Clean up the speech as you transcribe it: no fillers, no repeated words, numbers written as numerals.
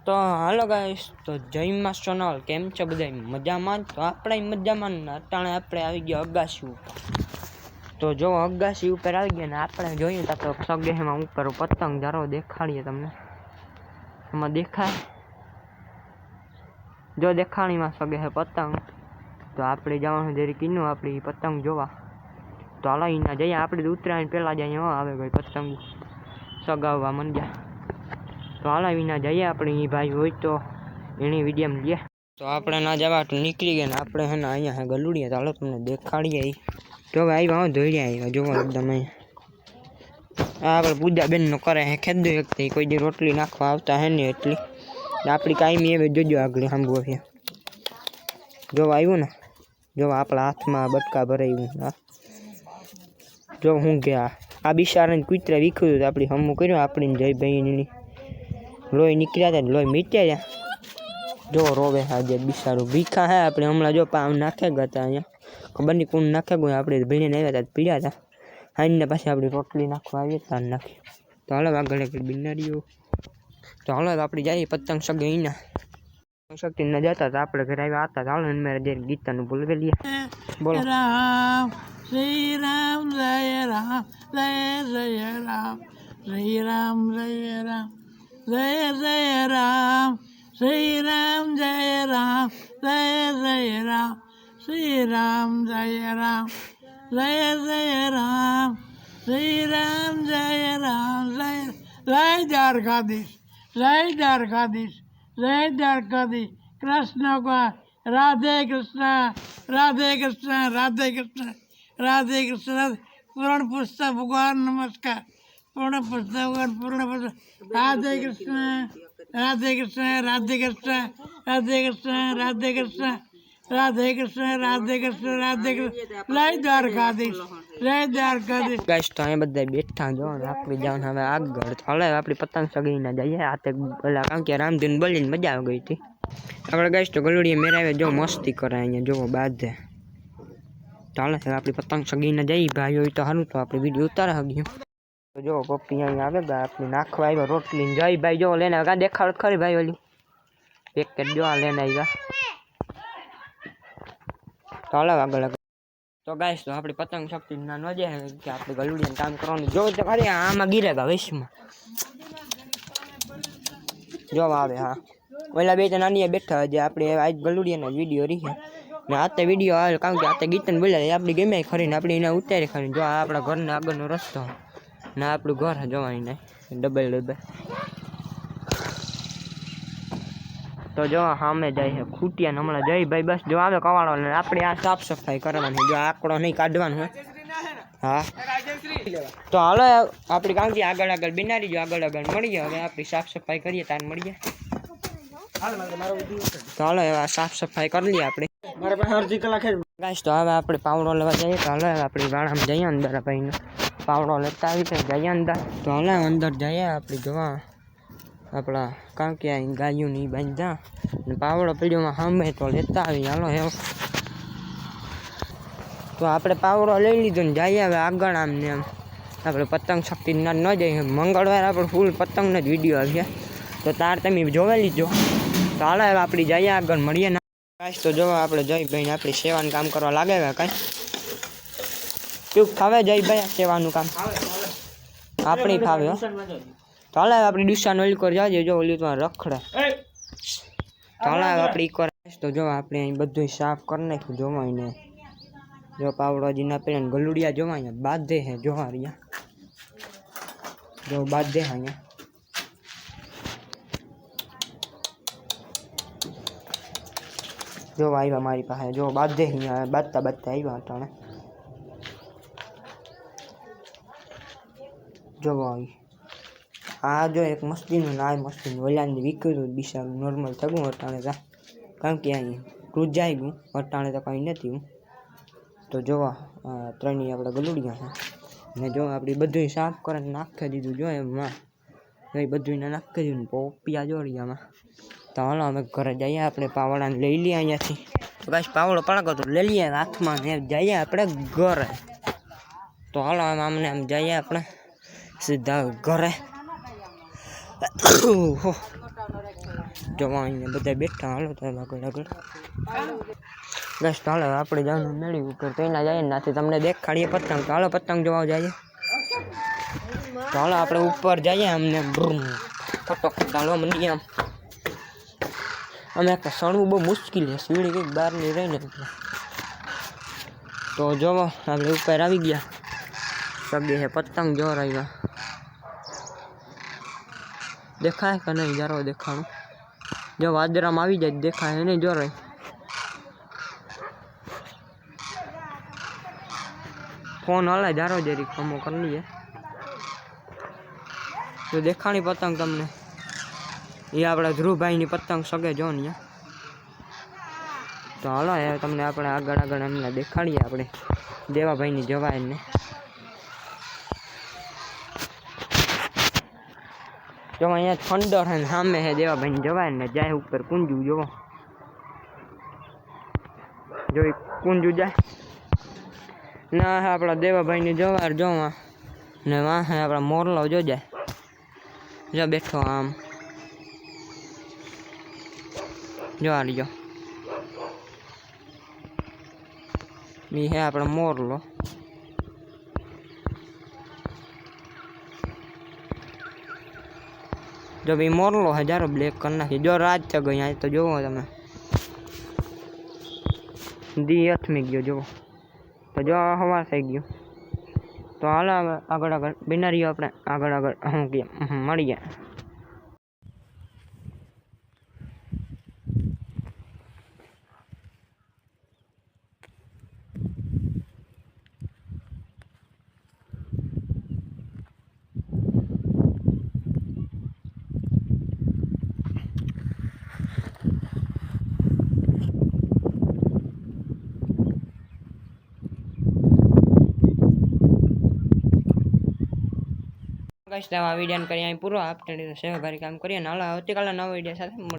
તો હાલો ગાઈસ, તો જય માં સોનલ કેમ છો બધા મજામાં? તો આપણે મજામાં અટાણે આપણે આવી ગયા અગાસી ઉપર. તો જો અગાસી ઉપર આવી ગયા ને આપણે જોયું તો સગેમાં ઉપર પતંગ જારો દેખાડીએ તમને. એમાં દેખાય જો દેખાણીમાં સગે હે પતંગ. તો આપણે જવાનું જરી કીનું આપણી પતંગ જોવા. તો હાલો અહીંયા જઈએ આપણે ઉતરાયણ પહેલાં જઈએ. આવે ભાઈ પતંગ સગાવવા મંડ્યા. તો હાલ વિના જઈએ આપણે ભાઈ હોય તો એની વિડીયમ લઈએ. તો આપણે ના જવા નીકળી ગયા ને આપણે હે ને અહીંયા હે ગલુડિયા. તો હાલો તમને દેખાડીએ. તો આવ્યા ધોઈડ્યા આવ્યા જોવો એકદમ અહીંયા આપણે પૂજા બેનનો કરે હે ખેદો એક કોઈ દી રોટલી નાખવા આવતા હે ને એટલી આપણી કાયમી એવી જોજો આગળ સાંભળો છે. જો આવ્યું ને જો આપણા હાથમાં બટકા ભરાયું. જો હું ગયા આ બિચારાને કૂતરા વીખ્યું તો આપણી હમું કર્યું આપણી જયભાઈની લોહી નીકળ્યા હતા લોહી મીટ્યા જો રોવે આજે બિચારું ભીખા હે. આપણે હમણાં જો પાવ નાખે ગયા હતા અહીંયા ખબર નહીં કોણ નાખે ગયું આપણે ભીને આવ્યા હતા પીડ્યા હતા આઈને પાછી આપણી રોટલી નાખવા આવીએ તાર નાખી. તો હાલો આગળ એક બિનારીઓ. તો હાલો આપણે જઈએ પતંગ સગે એના શક્તિ ન જતા તો આપણે ઘરે આવ્યા હતા. હાલો ને મેરે જે ગીતાનું બોલવે લઈએ. બોલો રામ શ્રી રામ જય રામ જય જય રામ શ્રી રામ જય રામ જય જય રામ શ્રી રામ જય રામ જય જય રામ શ્રી રામ જય રામ જય જય રામ શ્રી રામ જય રામ જય જય દ્વારકાધીશ જય દ્વારકાધીશ જય દ્વારકાધીશ. કૃષ્ણ રાધે કૃષ્ણ રાધે કૃષ્ણ રાધે કૃષ્ણ રાધે કૃષ્ણ. પૂર્ણ પુસ્તક ભગવાન નમસ્કાર. પૂર્ણ પુસ્તક ભગવાન પૂર્ણ પુસ્તક. રાધે કૃષ્ણ રાધે કૃષ્ણ રાધે કૃષ્ણ રાધે કૃષ્ણ રાધે કૃષ્ણ રાધે કૃષ્ણ રાધે કૃષ્ણ રાધે કૃષ્ણ. જય દ્વારકાધીશ જય દ્વારકાધીશ. ગાઈસ તો અહીંયા બધા બેઠા જો આપણે જવાનું હવે આગળ. તો હાલે આપણી પતંગ સગીને જઈએ. આ તે પેલા કારણ કે રામધૂન બોલીને મજા આવી ગઈ હતી આપણે. ગાઈસ તો ગલુડીએ મેરાવે જો મસ્તી કરે અહીંયા જોવો બાંધે. તો હાલે આપણી પતંગ સગીને જઈએ ભાઈ હોય તો સારું તો આપણે વિડીયો ઉતારે હગ્યું. તો જો પપ્પી અહીંયા આવે ગા આપણે નાખવા આવ્યા રોટલી જય ભાઈ જો લઈને આવ્યા દેખાડ ખરી ભાઈ ઓલી પેકેટ જો આ લઈને આવ્યા. તો હાલે આગળ. તો ગાઈસ તો આપણી પતંગ શક્તિ ના ન જાય કે આપણે ગલુડીને કામ કરવાનું જો તો ખરી આમાં ગીરેગા વેશમાં જો આવે. હા ઓલા બે તો નાની બેઠા હજી આપણે આજ ગલુડીયાનો વિડીયો રહી ને આ તે વિડીયો આવે કારણ કે આ તે ગીતને બોલ્યા આપણી ગમે ખરીને આપણે એને ઉતારી ખરીને જો આ આપણા ઘરના આગળનો રસ્તો ને આપણું ઘર જોવાય ને ડબલ ડબલ. તો જો સામે જાય છે ખૂટિયા હમણાં જય ભાઈ બસ જો આવે કવાડો ને આપણે આ સાફ સફાઈ કરવાની જો આંકડો નહીં કાઢવાનો હોય. હા તો હાલો આપણી કાંકી આગળ આગળ બિનારી જો આગળ આગળ મળીએ. હવે આપણી સાફ સફાઈ કરીએ તાર મળીએ. તો હાલો એવા સાફ સફાઈ કરી લઈએ આપણે. ગાઈસ તો હવે આપણે પાવડો લેવા જઈએ. તો હાલો આપણી વાળામાં જઈએ અંદર ભાઈને પાવડો લેતા આવી તો જઈએ અંદર. તો હાલો અંદર જઈએ આપણે જોવા આપણા કારણ કે ગાયું નહીં બાંધ્યા ને પાવડો પીડીઓમાં સાંભળે તો લેતા આવી. હાલો એવો તો આપણે પાવડો લઈ લીધો ને જઈએ હવે આગળ. આમ ને આમ આપણે પતંગ શક્તિ ના ન જઈએ. મંગળવારે આપણે ફૂલ પતંગનો જ વિડીયો આવ્યા તો તાર તમે જોવા લીધો. તો હાલો હવે આપણી જઈએ આગળ મળીએ ને. કાંઈ તો જોવા આપણે જયભાઈને આપણી સેવાનું કામ કરવા લાગે કાંઈ શું ફાવે જયભાઈ સેવાનું કામ આપણી ફાવે. તો હાલ આપણી ડીસાનો ઓલી કર જાજે જો ઓલી તો રખડે. તો હાલ આપણી કર તો જો આપણે અહીં બધું સાફ કરી નાખ્યું જોવાય જો પાવડોજી ના પેલા ગલુડિયા જોવા અહીંયા બાંધે હે જોવા રહ્યા જો બાંધે અહીંયા. જો આવ્યા મારી પાસે જો બાંધે અહીંયા બાંધતા બાંધતા આવ્યા અટાણે જો આવી. આ જો એક મસ્તીનું ના મસ્તીનું ઓલાને વિકર્યું બિચારું નોર્મલ થયું અટાણે તા કારણ કે અહીં રૂજાઈ ગયું અટાણે તો કંઈ નથી હું. તો જોવા ત્રણેય આપણે ગલુડિયા છે ને જો આપણી બધું સાફ કરીને નાખી દીધું જો એમાં એ બધું નાખી દીધું પોપિયા જોડિયામાં. તો હાલો અમે ઘરે જઈએ આપણે પાવડાને લઈ લઈએ અહીંયાથી. તો બસ પાવડો પડાકો તો લઈ લઈએ હાથમાં ને જઈએ આપણે ઘરે. તો હાલો આમને આમ જઈએ આપણે સીધા ઘરે. જોવા અહીંયા બધા બેઠા હાલો તો આગળ આગળ બસ તો હાલો આપણે જવાનું મેળી ઉપર તો એના જઈએ નાથી તમને દેખાડીએ પતંગ તો હાલો પતંગ જોવા જઈએ તો હાલો આપણે ઉપર જઈએ અમને ફટોફટ હાલો મંડીએ આમ અમે સણવું બહુ મુશ્કેલ છે સીડી કંઈક બહારની રહીને તો જોવો આપણે ઉપર આવી ગયા સગે છે પતંગ જોવા આવ્યા દેખાય કે નહીં જારો દેખાણું જો વાદરામાં આવી જાય દેખાય એને જોરાય ફોન હલાય જારો જરી કમો કરી લઈએ તો દેખાણી પતંગ તમને એ આપણા ધ્રુવભાઈની પતંગ સગે જો ને તો હાલો યાર તમને આપણે આગળ આગળ એમને દેખાડીએ આપણે દેવાભાઈની જવાય ને જો અહીંયા ઠંડર છે સામે છે દેવાભાઈની જવાય ને જાય ઉપર કુંજુ જોવો જો કુંજુ જાય ના આપણા દેવાભાઈની જવાર જોવા ને વાહ આપણા મોરલો જો જાય જો બેઠો આમ જો આ લીજો મી હે આપણો મોરલો જો ભાઈ મોરલો હજારો બ્લેક કરી નાખી જો રાત છે ગઈ અહીં તો જોવો તમે દી અથમી ગયો જુઓ તો જો હવા થઈ ગયો તો હાલ આગળ આગળ બિનારીઓ આપણે આગળ આગળ શું કે મળી ગયા આ વિડીયો કરી અહીં પૂરો આપણે સહકારી કામ કરીએ નાલા આવતીકાલે નવા વિડીયો સાથે